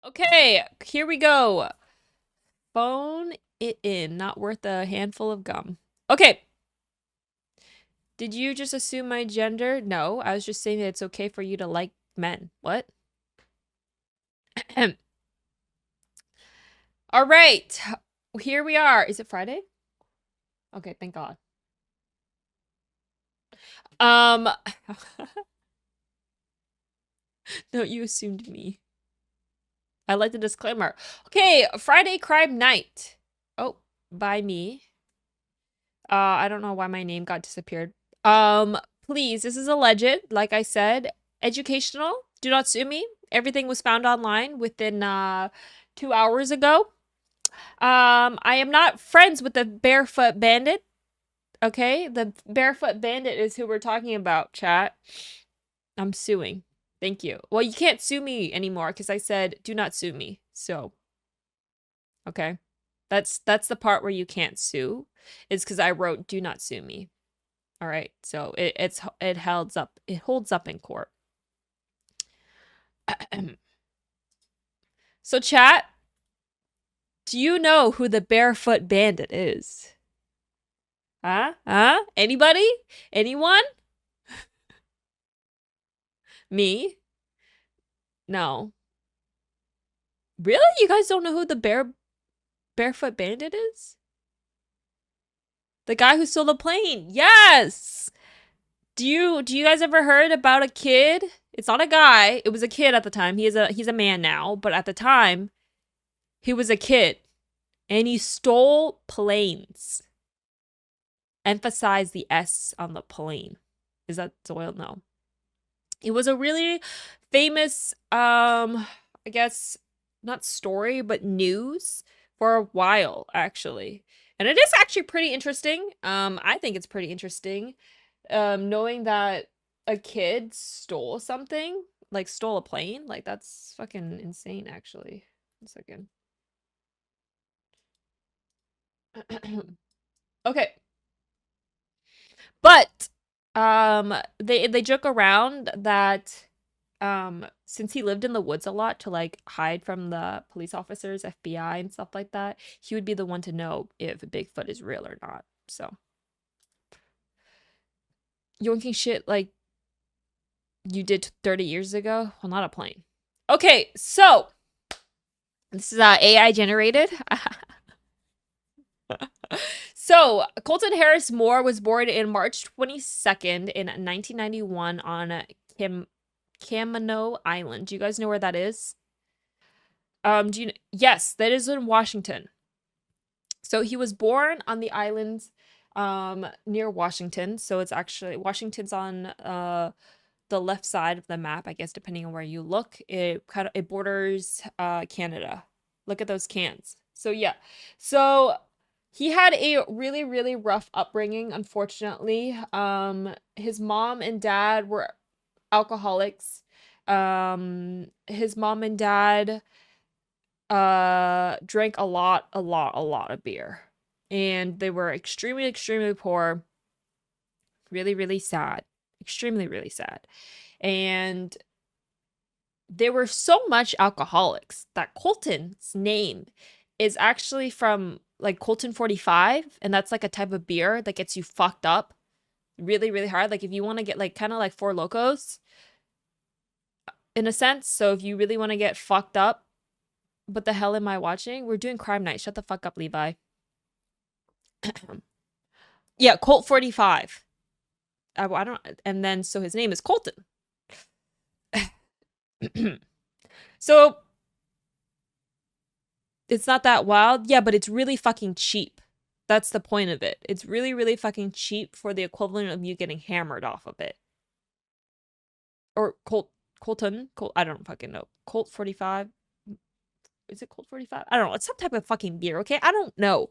Okay, here we go. Phone it in. Not worth a handful of gum. Okay. Did you just assume my gender? No, I was just saying that it's okay for you to like men. What? All right. Here we are. Is it Friday? Okay, thank God. Um, no, you assumed me. I like the disclaimer. Okay, Friday Crime Night. Oh, by me. I don't know why my name got disappeared. Please, this is alleged, like I said, educational. Do not sue me. Everything was found online within 2 hours ago. I am not friends with the Barefoot Bandit. Okay, the Barefoot Bandit is who we're talking about, chat. I'm suing. Thank you. Well, you can't sue me anymore because I said do not sue me. So, okay. That's the part where you can't sue. Is because I wrote do not sue me. All right. So it holds up in court. So chat, do you know who the Barefoot Bandit is? Huh? Huh? Anybody? Anyone? Me? No. Really? You guys don't know who the Barefoot Bandit is? The guy who stole the plane. Yes. Do you guys ever heard about a kid? It's not a guy. It was a kid at the time. He's a man now, but at the time, he was a kid and he stole planes. Emphasize the S on the plane. Is that Doyle? No. It was a really famous, I guess, not story, but news for a while, actually. And it is actually pretty interesting. I think it's pretty interesting. Knowing that a kid stole something, like stole a plane, like that's fucking insane, actually. 1 second. Okay. But they joke around that since he lived in the woods a lot to like hide from the police officers, FBI and stuff like that, he would be the one to know if Bigfoot is real or not. So yoinking shit like you did 30 years ago? Well, not a plane. Okay, so this is AI generated. So, Colton Harris-Moore was born in March 22nd in 1991 on Camino Island. Do you guys know where that is? Yes, that is in Washington. So he was born on the islands near Washington. So it's actually Washington's on the left side of the map, I guess, depending on where you look. It borders Canada. Look at those cans. So yeah. So he had a really, really rough upbringing, unfortunately. His mom and dad were alcoholics. His mom and dad drank a lot of beer. And they were extremely, extremely poor. Really, really sad. Extremely, really sad. And they were so much alcoholics that Colton's name is actually from like Colton 45, and that's like a type of beer that gets you fucked up really, really hard. Like if you want to get like kind of like Four Locos in a sense. So if you really want to get fucked up, what the hell am I watching? We're doing Crime Night. Shut the fuck up, Levi. Yeah, Colt 45. I don't, and then so his name is Colton. So it's not that wild. Yeah, but it's really fucking cheap. That's the point of it. It's really, really fucking cheap for the equivalent of you getting hammered off of it. Or Colton? I don't fucking know. Colt 45? Is it Colt 45? I don't know. It's some type of fucking beer, okay? I don't know.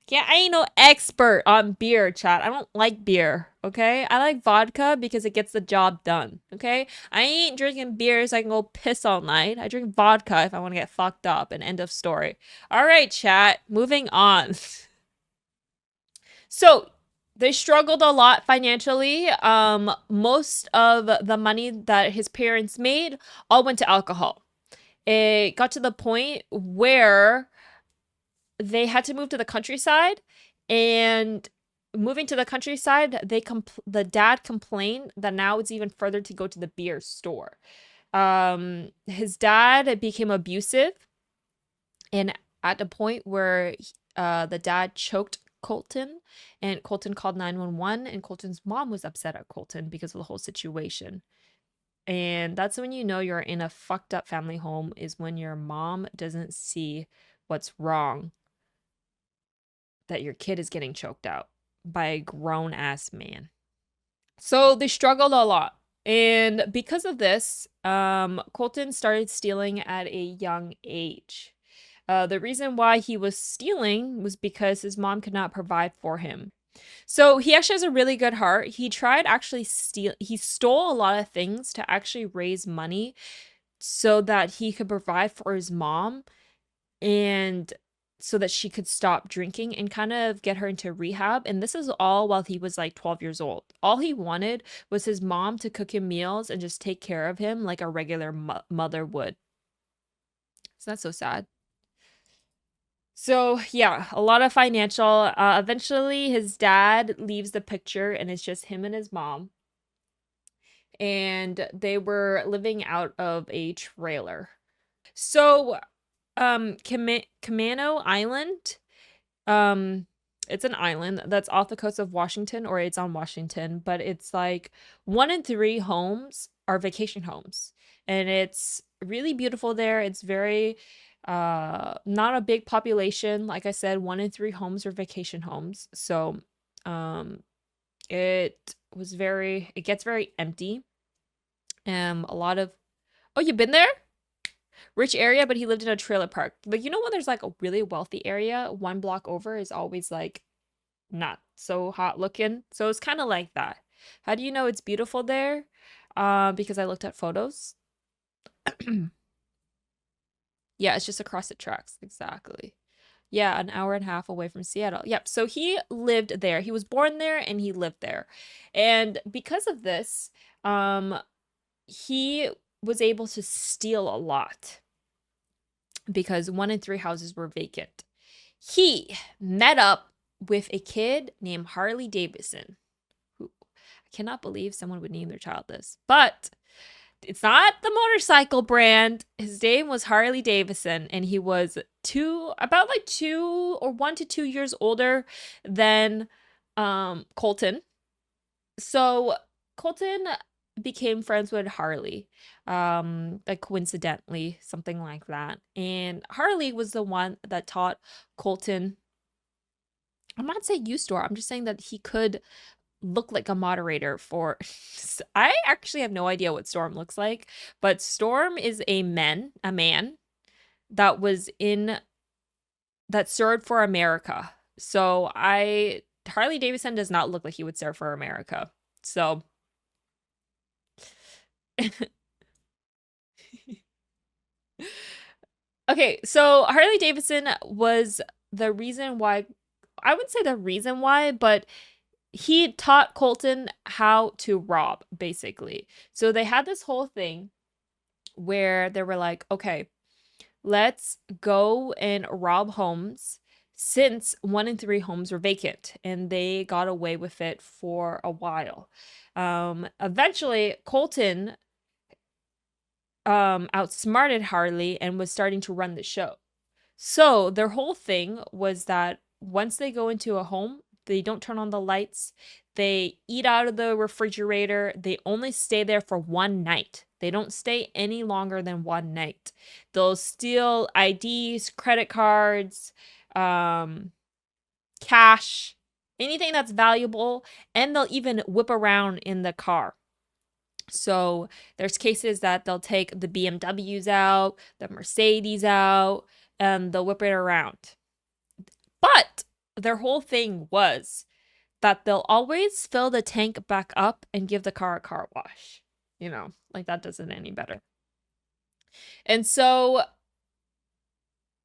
Okay, I ain't no expert on beer, chat. I don't like beer, okay? I like vodka because it gets the job done, okay? I ain't drinking beer so I can go piss all night. I drink vodka if I want to get fucked up, and end of story. All right, chat, moving on. So, they struggled a lot financially. Most of the money that his parents made all went to alcohol. it got to the point where they had to move to the countryside, and moving to the countryside, the dad complained that now it's even further to go to the beer store. His dad became abusive, and at the point where the dad choked Colton, and Colton called 911, and Colton's mom was upset at Colton because of the whole situation. And that's when you know you're in a fucked up family home, is when your mom doesn't see what's wrong, that your kid is getting choked out by a grown ass man. So they struggled a lot. And because of this, Colton started stealing at a young age. The reason why he was stealing was because his mom could not provide for him. So he actually has a really good heart. He tried actually he stole a lot of things to actually raise money so that he could provide for his mom, and so that she could stop drinking and kind of get her into rehab. And this is all while he was like 12 years old. All he wanted was his mom to cook him meals and just take care of him like a regular mother would. So that's so sad. So yeah, a lot of financial. Eventually, his dad leaves the picture, and it's just him and his mom. And they were living out of a trailer. So, Camano Island, um, it's an island that's off the coast of Washington, or it's on Washington, but it's like 1 in 3 homes are vacation homes, and it's really beautiful there. It's very not a big population. Like I said, 1 in 3 homes are vacation homes. So, um, it gets very empty. A lot of Oh, you've been there? Rich area, but he lived in a trailer park. Like, you know, when there's like a really wealthy area, 1 block over is always like not so hot looking. So it's kind of like that. How do you know it's beautiful there? Because I looked at photos. Yeah, it's just across the tracks. Exactly. Yeah, an hour and a half away from Seattle. Yep. So he lived there. He was born there and he lived there. And because of this, um, he was able to steal a lot because 1 in 3 houses were vacant. He met up with a kid named Harley Davidson, who I cannot believe someone would name their child this, but it's not the motorcycle brand. His name was Harley Davidson, and he was about like 1 to 2 years older than Colton. So Colton became friends with Harley, like coincidentally, something like that. And Harley was the one that taught Colton. I'm not saying you store. I'm just saying that he could look like a moderator for. I actually have no idea what Storm looks like, but Storm is a man that was in that served for America. So Harley Davidson does not look like he would serve for America. So okay, so Harley Davidson was the reason why, I wouldn't say the reason why, but he taught Colton how to rob, basically. So they had this whole thing where they were like, okay, let's go and rob homes, since 1 in 3 homes were vacant, and they got away with it for a while. Eventually, Colton outsmarted Harley and was starting to run the show. So their whole thing was that once they go into a home, they don't turn on the lights. They eat out of the refrigerator. They only stay there for 1 night. They don't stay any longer than 1 night. They'll steal IDs, credit cards, cash, anything that's valuable, and they'll even whip around in the car. So there's cases that they'll take the BMWs out, the Mercedes out, and they'll whip it around. But their whole thing was that they'll always fill the tank back up and give the car a car wash. You know, like that doesn't any better. And so,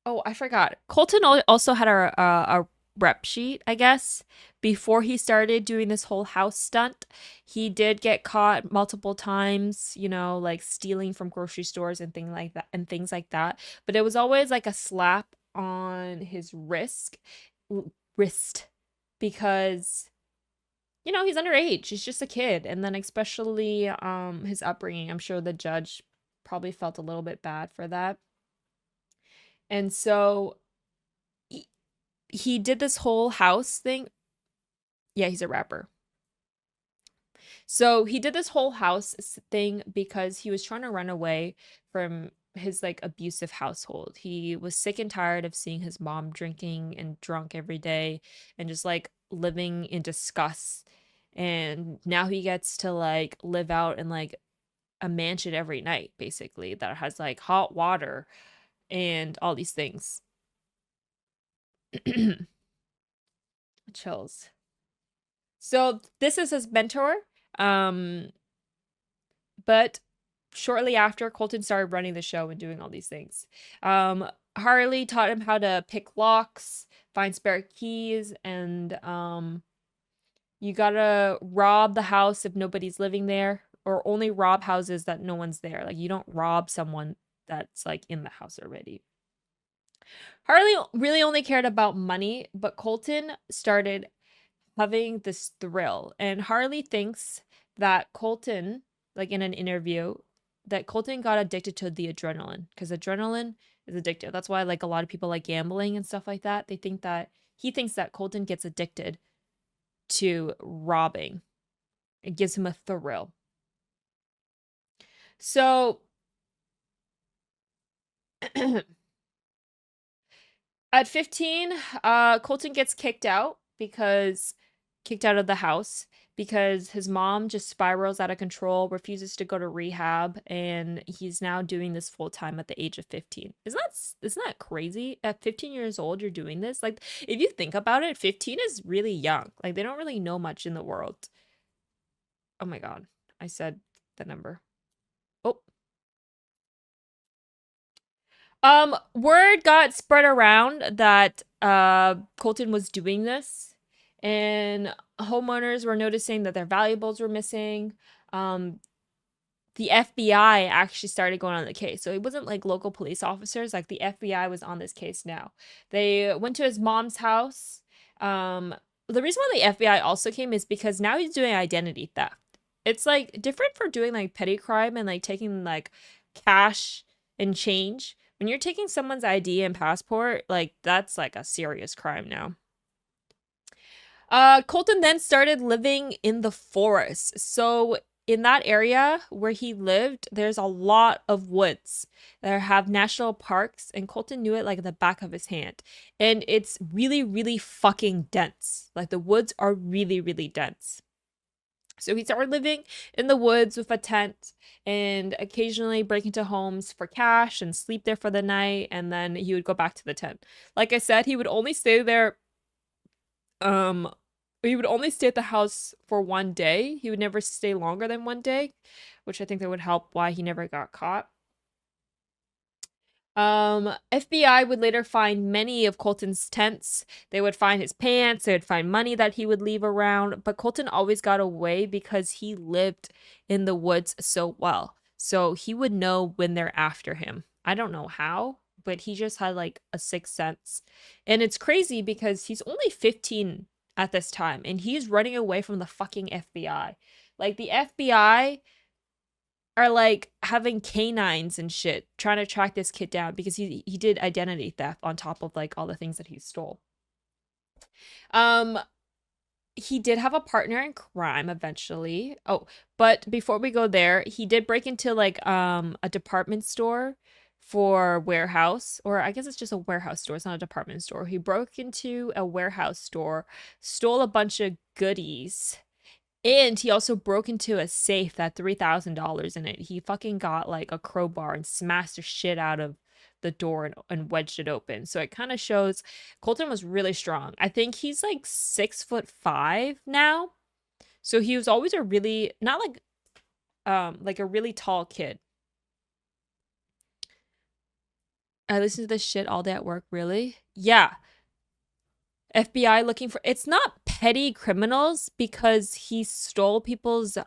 oh, I forgot. Colton also had a rep sheet, I guess. Before he started doing this whole house stunt, he did get caught multiple times, you know, like stealing from grocery stores and things like that. But it was always like a slap on his wrist because you know, he's underage. He's just a kid. And then especially his upbringing, I'm sure the judge probably felt a little bit bad for that. And so he did this whole house thing. Yeah, he's a rapper. So he did this whole house thing because he was trying to run away from his like abusive household. He was sick and tired of seeing his mom drinking and drunk every day and just like living in disgust. And now he gets to like live out in like a mansion every night, basically, that has like hot water and all these things. Chills. So this is his mentor. Um, but shortly after, Colton started running the show and doing all these things. Harley taught him how to pick locks, find spare keys, and you gotta rob the house if nobody's living there, or only rob houses that no one's there. Like, you don't rob someone that's like in the house already. Harley really only cared about money, but Colton started having this thrill. And Harley thinks that Colton, like in an interview, that Colton got addicted to the adrenaline because adrenaline is addictive. That's why like a lot of people like gambling and stuff like that. They think that he thinks that Colton gets addicted to robbing. It gives him a thrill. So at 15, Colton gets kicked out of the house because his mom just spirals out of control, refuses to go to rehab, and he's now doing this full time at the age of 15. Isn't that crazy? At 15 years old, you're doing this? Like, if you think about it, 15 is really young. Like, they don't really know much in the world. Oh my God. I said the number. Oh. Word got spread around that Colton was doing this, and homeowners were noticing that their valuables were missing. Um, the FBI actually started going on the case. So it wasn't like local police officers, like the FBI was on this case now. They went to his mom's house. The reason why the FBI also came is because now he's doing identity theft. It's like different for doing like petty crime and like taking like cash and change. When you're taking someone's ID and passport, like that's like a serious crime now. Colton then started living in the forest. So in that area where he lived, there's a lot of woods that have national parks, and Colton knew it like the back of his hand. And it's really, really fucking dense. Like the woods are really, really dense. So he started living in the woods with a tent and occasionally break into homes for cash and sleep there for the night, and then he would go back to the tent. Like I said, he would only stay there he would only stay at the house for one day. He would never stay longer than one day, which I think that would help why he never got caught. FBI would later find many of Colton's tents. They would find his pants, they would find money that he would leave around, but Colton always got away because he lived in the woods so well. So he would know when they're after him. I don't know how, but he just had like a sixth sense. And it's crazy because he's only 15 at this time and he's running away from the fucking FBI. Like the FBI are like having canines and shit trying to track this kid down because he did identity theft on top of like all the things that he stole. He did have a partner in crime eventually. Oh, but before we go there, he did break into like a department store for warehouse, or I guess it's just a warehouse store, it's not a department store. He broke into a warehouse store, stole a bunch of goodies, and he also broke into a safe that had $3,000 in it. He fucking got like a crowbar and smashed the shit out of the door and wedged it open. So it kind of shows Colton was really strong. I think he's like 6'5" now. So he was always a really, not like a really tall kid. I listen to this shit all day at work, really? Yeah. FBI looking for, it's not petty criminals because he stole people's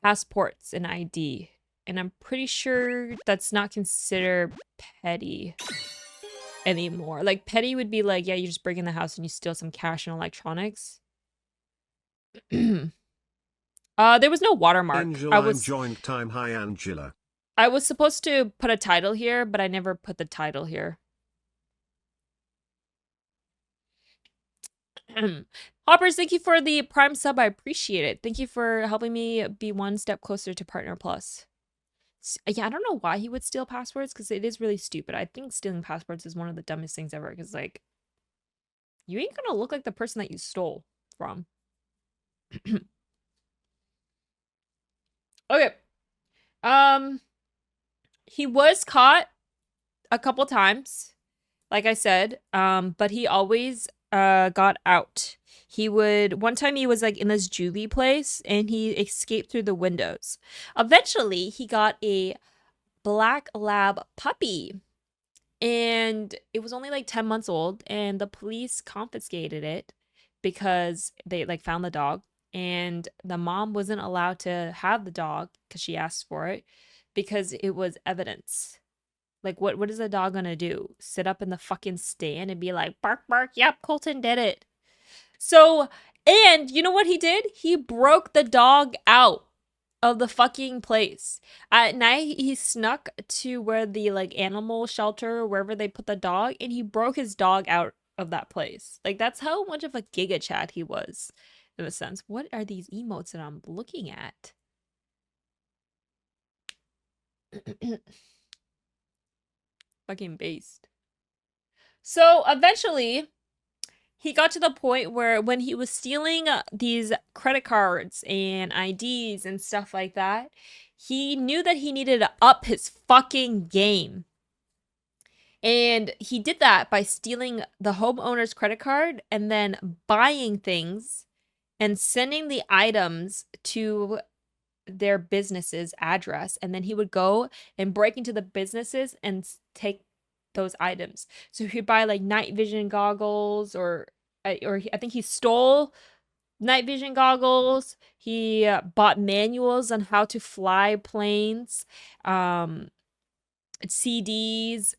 passports and ID. And I'm pretty sure that's not considered petty anymore. Like petty would be like, yeah, you just break in the house and you steal some cash and electronics. There was no watermark. Angela, I'm join time. Hi, Angela. I was supposed to put a title here, but I never put the title here. Hoppers, thank you for the Prime sub. I appreciate it. Thank you for helping me be one step closer to Partner Plus. Yeah, I don't know why he would steal passwords because it is really stupid. I think stealing passwords is one of the dumbest things ever because, like, you ain't gonna look like the person that you stole from. Okay. He was caught a couple times, like I said, but he always got out. One time he was like in this juvie place and he escaped through the windows. Eventually, he got a black lab puppy and it was only like 10 months old and the police confiscated it because they like found the dog and the mom wasn't allowed to have the dog because she asked for it because it was evidence. Like, what is a dog gonna do? Sit up in the fucking stand and be like, bark, bark, yep, Colton did it. So, and you know what he did? He broke the dog out of the fucking place. At night, he snuck to where the, like, animal shelter, wherever they put the dog, and he broke his dog out of that place. Like, that's how much of a giga chat he was, in a sense. What are these emotes that I'm looking at? Fucking based. So eventually, he got to the point where when he was stealing these credit cards and IDs and stuff like that, he knew that he needed to up his fucking game. And he did that by stealing the homeowner's credit card and then buying things and sending the items to their business's address, and then he would go and break into the businesses and take those items. So he'd buy like night vision goggles, or I think he stole night vision goggles. He bought manuals on how to fly planes, CDs,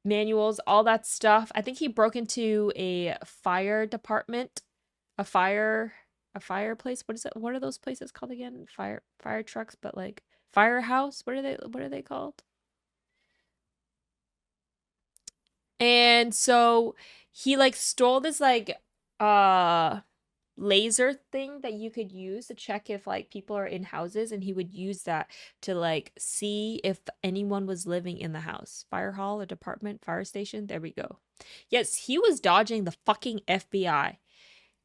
manuals, all that stuff. I think he broke into a fire department, a fireplace. What are those places called again? Fire trucks, but like firehouse. What are they called? And so he like stole this like laser thing that you could use to check if like people are in houses, and he would use that to like see if anyone was living in the house. Fire hall, a department, fire station. There we go. Yes, he was dodging the fucking FBI.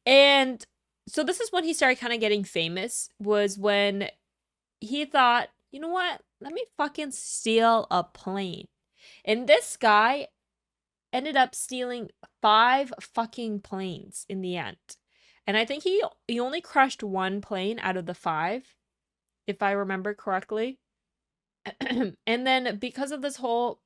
And so this is when he started kind of getting famous, was when he thought, you know what? Let me fucking steal a plane. And this guy ended up stealing 5 fucking planes in the end. And I think he only crushed 1 plane out of the 5, if I remember correctly. And then because of this whole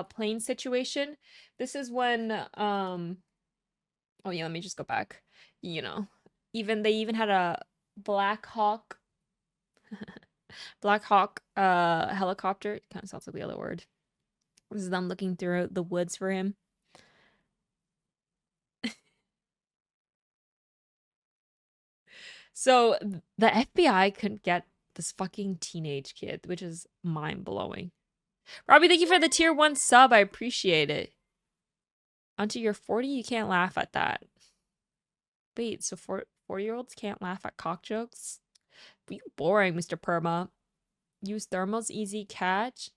plane situation, this is when oh yeah, let me just go back. You know, they even had a Black Hawk helicopter. It kind of sounds like the other word. This is them looking through the woods for him. So the FBI couldn't get this fucking teenage kid, which is mind-blowing. Robbie, thank you for the tier 1 sub. I appreciate it. Until you're 40, you can't laugh at that. Wait, so 4-year-olds can't laugh at cock jokes? You boring, Mr. Perma. Use thermals, easy catch.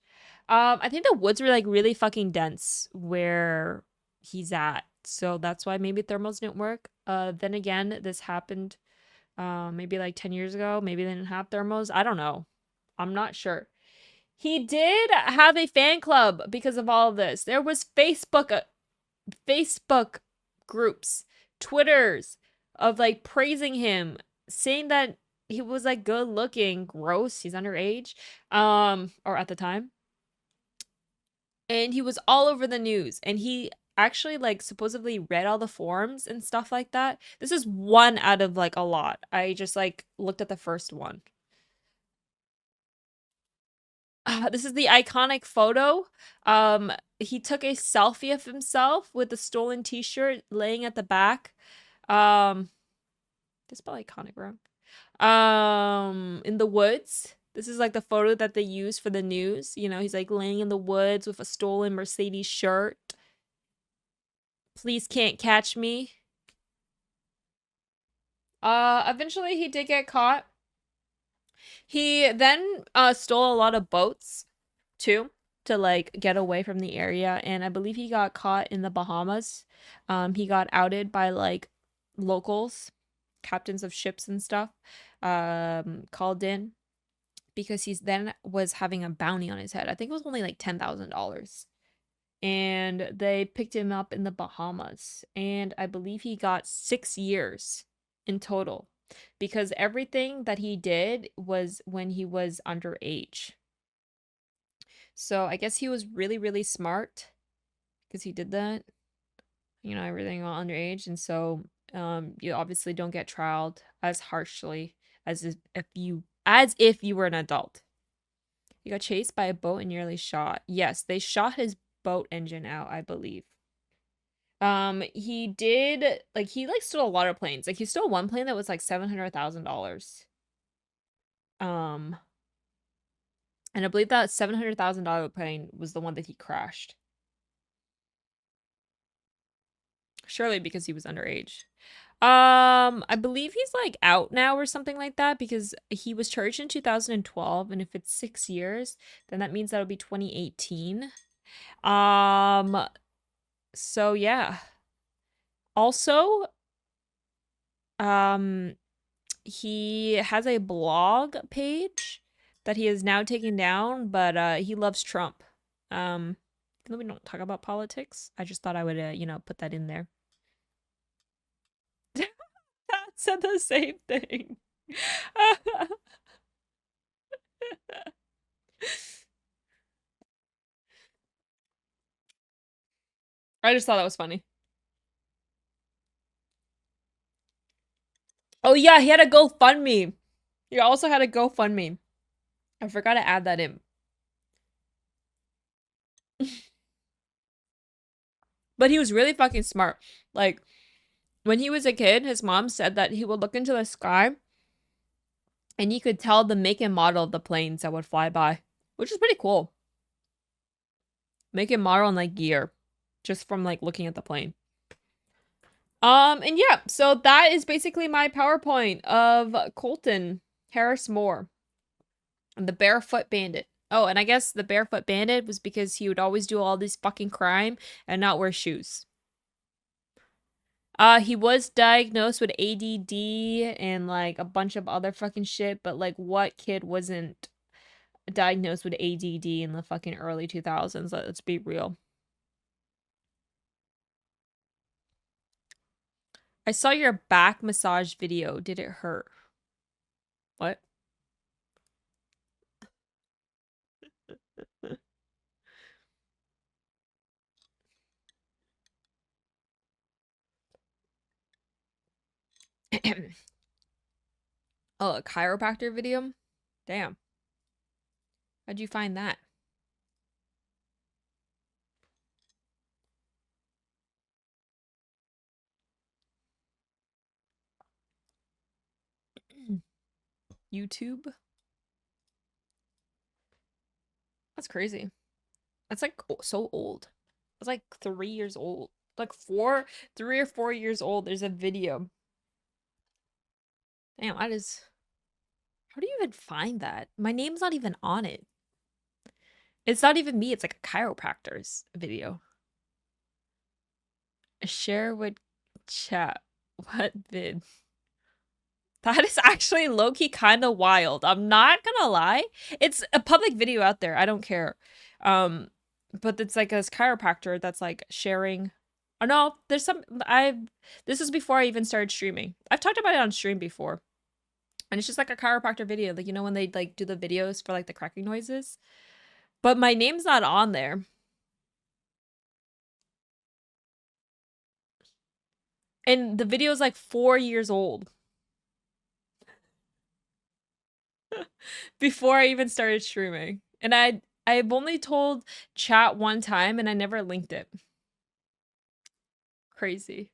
I think the woods were like really fucking dense where he's at. So that's why maybe thermals didn't work. Then again, this happened maybe like 10 years ago. Maybe they didn't have thermals. I don't know. I'm not sure. He did have a fan club because of all of this. There was Facebook groups, Twitters of like praising him, saying that he was like good looking, gross, he's underage, or at the time. And he was all over the news, and he actually like supposedly read all the forms and stuff like that. This is one out of like a lot. I just like looked at the first one. This is the iconic photo. He took a selfie of himself with a stolen t-shirt laying at the back. They spell iconic wrong. In the woods. This is like the photo that they use for the news. You know, he's like laying in the woods with a stolen Mercedes shirt. Please can't catch me. Eventually he did get caught. He then stole a lot of boats too to like get away from the area, and I believe he got caught in the Bahamas. He got outed by like locals, captains of ships and stuff, called in because he's then was having a bounty on his head. I think it was only like $10,000. And they picked him up in the Bahamas, and I believe he got 6 years in total because everything that he did was when he was underage. So I guess he was really, really smart because he did that, you know, everything while underage. And so you obviously don't get trialed as harshly as if you were an adult. He got chased by a boat and nearly shot. Yes, they shot his boat engine out, I believe. He did like he like stole a lot of planes. Like he stole one plane that was like $700,000. Um, and I believe that $700,000 plane was the one that he crashed. Surely because he was underage. I believe he's like out now or something like that because he was charged in 2012, and if it's 6 years, then that means that'll be 2018. So yeah. Also, he has a blog page that he is now taking down, but he loves Trump. Even though we don't talk about politics, I just thought I would you know, put that in there. That said the same thing. I just thought that was funny. Oh yeah, he had a GoFundMe. He also had a GoFundMe. I forgot to add that in. But he was really fucking smart. Like, when he was a kid, his mom said that he would look into the sky and he could tell the make and model of the planes that would fly by, which is pretty cool. Make and model and like gear, just from like looking at the plane. And yeah, so that is basically my PowerPoint of Colton Harris-Moore, the Barefoot Bandit. Oh, and I guess the Barefoot Bandit was because he would always do all this fucking crime and not wear shoes. He was diagnosed with ADD and like a bunch of other fucking shit, but like what kid wasn't diagnosed with ADD in the fucking early 2000s? Let's be real. I saw your back massage video. Did it hurt? What? Oh, a chiropractor video? Damn. How'd you find that? YouTube? That's crazy. That's like so old. It's like 3 years old. Like 3 or 4 years old. There's a video. Damn, that is. How do you even find that? My name's not even on it. It's not even me. It's like a chiropractor's video. Share with chat. What vid? That is actually low-key kind of wild. I'm not gonna lie. It's a public video out there. I don't care. But it's like a chiropractor that's like sharing. Oh no, there's some this is before I even started streaming. I've talked about it on stream before. And it's just like a chiropractor video. Like, you know, when they like do the videos for like the cracking noises. But my name's not on there. And the video is like 4 years old. Before I even started streaming. And I've only told chat one time and I never linked it. Crazy.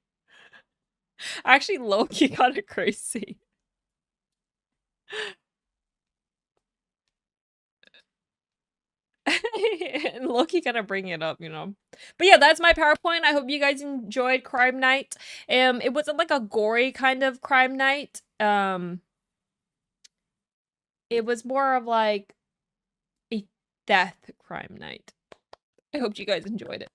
Actually, low-key kind of crazy. And Loki kind of bringing it up, you know. But yeah, that's my PowerPoint. I hope you guys enjoyed Crime Night. It wasn't like a gory kind of crime night. It was more of like a death crime night. I hope you guys enjoyed it.